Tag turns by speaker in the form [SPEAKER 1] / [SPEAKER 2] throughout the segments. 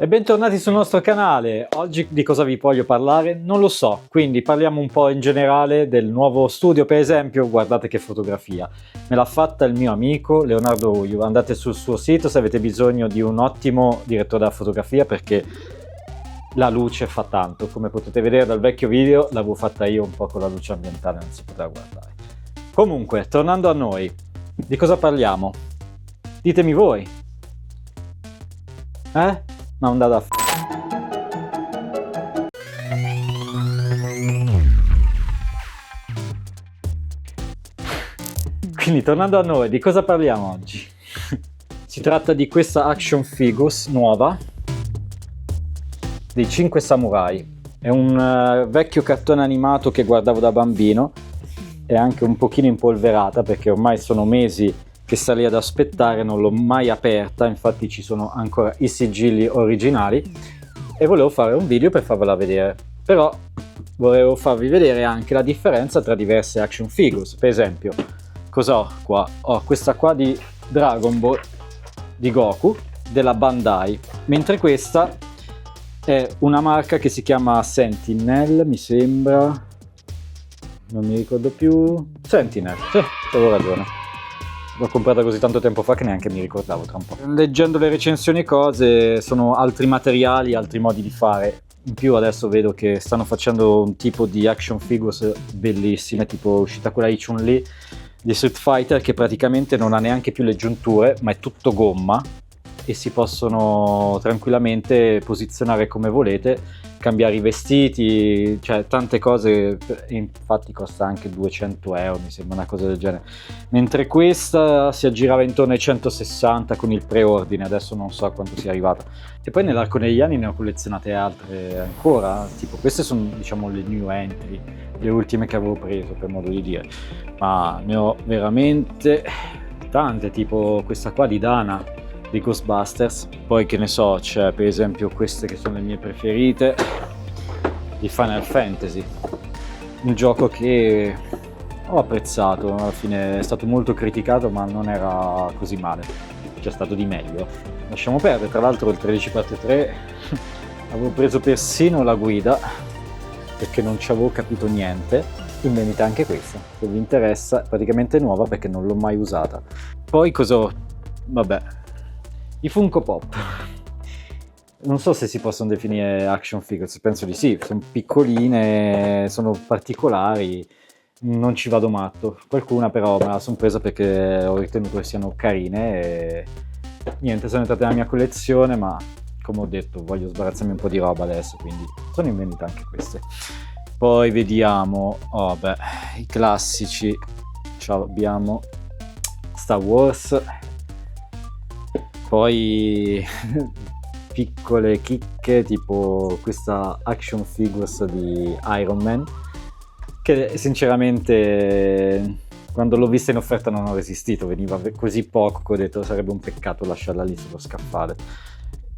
[SPEAKER 1] E bentornati sul nostro canale. Oggi di cosa vi voglio parlare? Non lo so, quindi parliamo un po' in generale del nuovo studio. Per esempio, guardate che fotografia, me l'ha fatta il mio amico Leonardo Ruiu. Andate sul suo sito se avete bisogno di un ottimo direttore della fotografia, perché la luce fa tanto. Come potete vedere dal vecchio video, l'avevo fatta io un po' con la luce ambientale, non si poteva guardare. Comunque, tornando a noi, di cosa parliamo? Ditemi voi. Ma andate a Quindi tornando a noi, di cosa parliamo oggi? Si tratta di questa action figures nuova dei 5 samurai. È un vecchio cartone animato che guardavo da bambino, è anche un pochino impolverata perché ormai sono mesi che sta lì ad aspettare, non l'ho mai aperta, infatti ci sono ancora i sigilli originali e volevo fare un video per farvela vedere, però volevo farvi vedere anche la differenza tra diverse action figures. Per esempio, cosa ho qua? Ho questa qua di Dragon Ball di Goku della Bandai, mentre questa è una marca che si chiama Sentinel, mi sembra, non mi ricordo più, Sentinel, sì, avevo ragione. L'ho comprata così tanto tempo fa che neanche mi ricordavo tra un po'. Leggendo le recensioni e cose, sono altri materiali, altri modi di fare. In più adesso vedo che stanno facendo un tipo di action figures bellissime, tipo è uscita quella di Chun-Li di Street Fighter che praticamente non ha neanche più le giunture, ma è tutto gomma e si possono tranquillamente posizionare come volete, cambiare i vestiti, cioè tante cose, infatti costa anche 200 euro, mi sembra una cosa del genere, mentre questa si aggirava intorno ai 160 con il preordine, adesso non so a quanto sia arrivata. E poi nell'arco degli anni ne ho collezionate altre ancora, tipo queste sono diciamo le new entry, le ultime che avevo preso per modo di dire, ma ne ho veramente tante, tipo questa qua di Dana di Ghostbusters, poi che ne so, c'è per esempio queste che sono le mie preferite di Final Fantasy, un gioco che ho apprezzato, alla fine è stato molto criticato ma non era così male, c'è stato di meglio. Lasciamo perdere, tra l'altro il 13x3 avevo preso persino la guida perché non ci avevo capito niente, in vendita anche questa, se vi interessa, praticamente nuova perché non l'ho mai usata. Poi cosa, vabbè, i Funko Pop, non so se si possono definire action figures, penso di sì, sono piccoline, sono particolari, non ci vado matto. Qualcuna però me la sono presa perché ho ritenuto che siano carine e niente, sono entrate nella mia collezione, ma come ho detto voglio sbarazzarmi un po' di roba adesso, quindi sono in vendita anche queste. Poi vediamo, vabbè, i classici, abbiamo Star Wars, poi piccole chicche tipo questa action figures di Iron Man che sinceramente quando l'ho vista in offerta non ho resistito, veniva così poco che ho detto sarebbe un peccato lasciarla lì sullo scaffale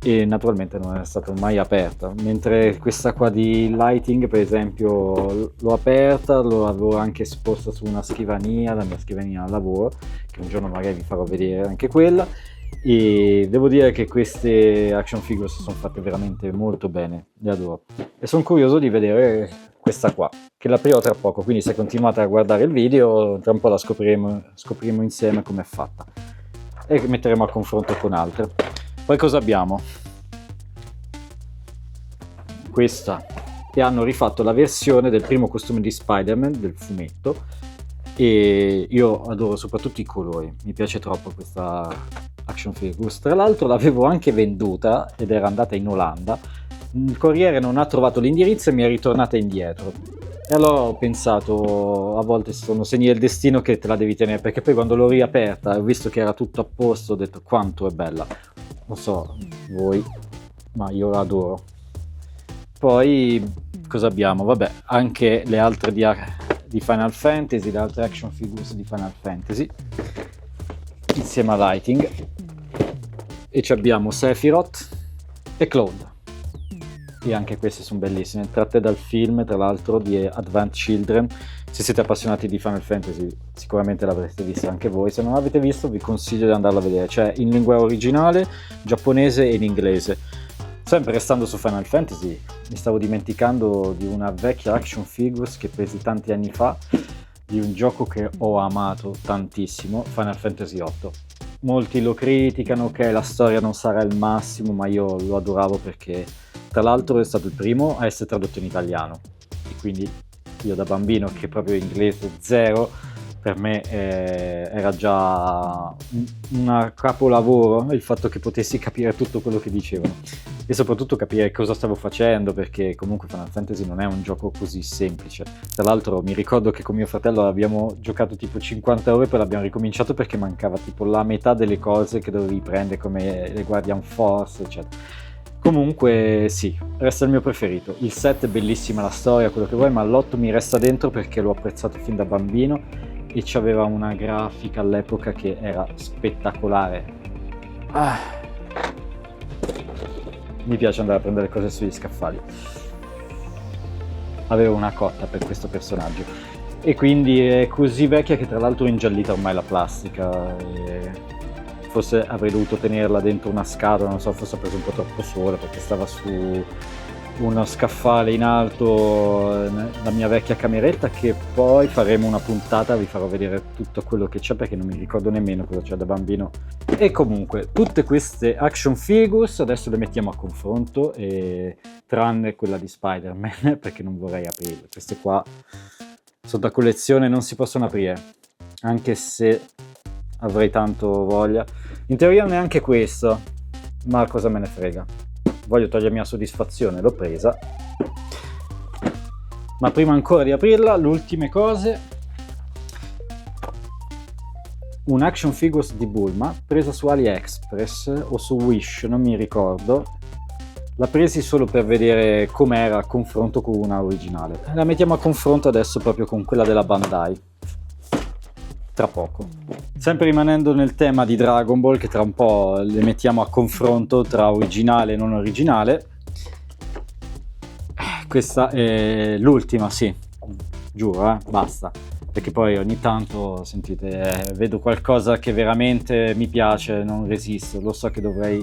[SPEAKER 1] e naturalmente non è stata mai aperta, mentre questa qua di Lighting per esempio l'ho aperta, l'ho avevo anche esposta su una scrivania, la mia scrivania al lavoro, che un giorno magari vi farò vedere anche quella. E devo dire che queste action figures sono fatte veramente molto bene, le adoro e sono curioso di vedere questa qua che l'aprirò tra poco, quindi se continuate a guardare il video tra un po' la scopriremo insieme com'è fatta e metteremo a confronto con altre. Poi cosa abbiamo? Questa, e hanno rifatto la versione del primo costume di Spider-Man del fumetto e io adoro soprattutto i colori, mi piace troppo questa action figures. Tra l'altro l'avevo anche venduta ed era andata in Olanda, il corriere non ha trovato l'indirizzo e mi è ritornata indietro e allora ho pensato a volte sono segni del destino che te la devi tenere, perché poi quando l'ho riaperta ho visto che era tutto a posto, ho detto quanto è bella, non so voi ma io la adoro. Poi cosa abbiamo? Vabbè, anche le altre di Final Fantasy, le altre action figures di Final Fantasy insieme a Lighting, e ci abbiamo Sephiroth e Cloud e anche queste sono bellissime, tratte dal film tra l'altro di Advent Children. Se siete appassionati di Final Fantasy sicuramente l'avrete vista anche voi, se non l'avete visto vi consiglio di andarla a vedere, c'è in lingua originale, giapponese e in inglese. Sempre restando su Final Fantasy, mi stavo dimenticando di una vecchia action figures che presi tanti anni fa, di un gioco che ho amato tantissimo, Final Fantasy VIII. Molti lo criticano, che la storia non sarà il massimo, ma io lo adoravo perché tra l'altro è stato il primo a essere tradotto in italiano, e quindi io da bambino, che proprio inglese zero, per me era già un capolavoro il fatto che potessi capire tutto quello che dicevano e soprattutto capire cosa stavo facendo, perché comunque Final Fantasy non è un gioco così semplice. Tra l'altro mi ricordo che con mio fratello abbiamo giocato tipo 50 ore, poi l'abbiamo ricominciato perché mancava tipo la metà delle cose che dovevi prendere, come le Guardian Force eccetera. Comunque sì, resta il mio preferito. Il 7 è bellissima la storia, quello che vuoi, ma l'8 mi resta dentro perché l'ho apprezzato fin da bambino e c'aveva una grafica all'epoca che era spettacolare. Mi piace andare a prendere cose sugli scaffali. Avevo una cotta per questo personaggio e quindi è così vecchia che tra l'altro è ingiallita ormai la plastica e forse avrei dovuto tenerla dentro una scatola, non so, forse ho preso un po' troppo sole perché stava su uno scaffale in alto, la mia vecchia cameretta, che poi faremo una puntata, vi farò vedere tutto quello che c'è perché non mi ricordo nemmeno cosa c'è da bambino. E comunque tutte queste action figures adesso le mettiamo a confronto, e tranne quella di Spider-Man perché non vorrei aprirle. Queste qua sono da collezione, non si possono aprire, anche se avrei tanto voglia. In teoria neanche questo, ma cosa me ne frega, voglio togliermi la soddisfazione, l'ho presa. Ma prima ancora di aprirla, le ultime cose: un action figures di Bulma presa su AliExpress o su Wish, non mi ricordo. La presi solo per vedere com'era a confronto con una originale. La mettiamo a confronto adesso proprio con quella della Bandai, tra poco. Sempre rimanendo nel tema di Dragon Ball, che tra un po' le mettiamo a confronto tra originale e non originale. Questa è l'ultima, sì, giuro, basta, perché poi ogni tanto, sentite, vedo qualcosa che veramente mi piace, non resisto, lo so che dovrei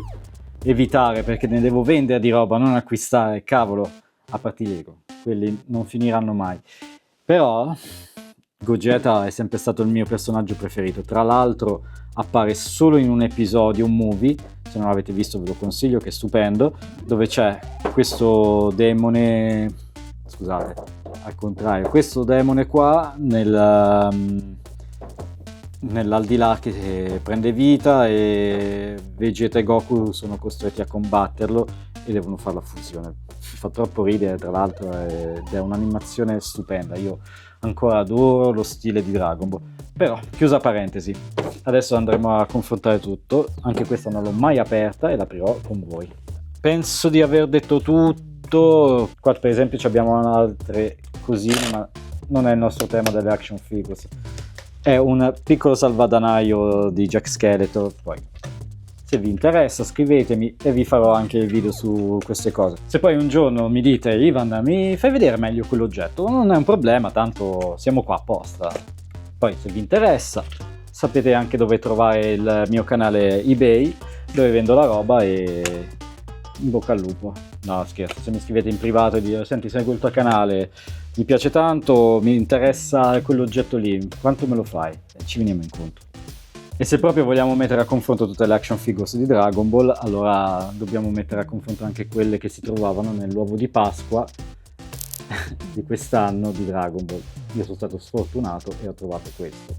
[SPEAKER 1] evitare perché ne devo vendere di roba, non acquistare, cavolo, a parte i Lego, quelli non finiranno mai. Però Gogeta è sempre stato il mio personaggio preferito, tra l'altro appare solo in un episodio, un movie, se non l'avete visto ve lo consiglio, che è stupendo, dove c'è questo demone, scusate, al contrario, questo demone qua nell'aldilà che prende vita e Vegeta e Goku sono costretti a combatterlo e devono fare la fusione. Mi fa troppo ridere tra l'altro ed è un'animazione stupenda, io ancora adoro lo stile di Dragon Ball. Però, chiusa parentesi, adesso andremo a confrontare tutto, anche questa non l'ho mai aperta e l'aprirò con voi. Penso di aver detto tutto. Qua per esempio abbiamo altre cosine, ma non è il nostro tema delle action figures. È un piccolo salvadanaio di Jack Skeletor. Poi, se vi interessa, scrivetemi e vi farò anche il video su queste cose. Se poi un giorno mi dite: Ivan, mi fai vedere meglio quell'oggetto, non è un problema, tanto siamo qua apposta. Poi, se vi interessa, sapete anche dove trovare il mio canale eBay, dove vendo la roba, e in bocca al lupo. No, scherzo, se mi scrivete in privato e dite: senti, segui il tuo canale, mi piace tanto, mi interessa quell'oggetto lì, quanto me lo fai? Ci veniamo incontro. E se proprio vogliamo mettere a confronto tutte le action figures di Dragon Ball, allora dobbiamo mettere a confronto anche quelle che si trovavano nell'uovo di Pasqua di quest'anno di Dragon Ball. Io sono stato sfortunato e ho trovato questo.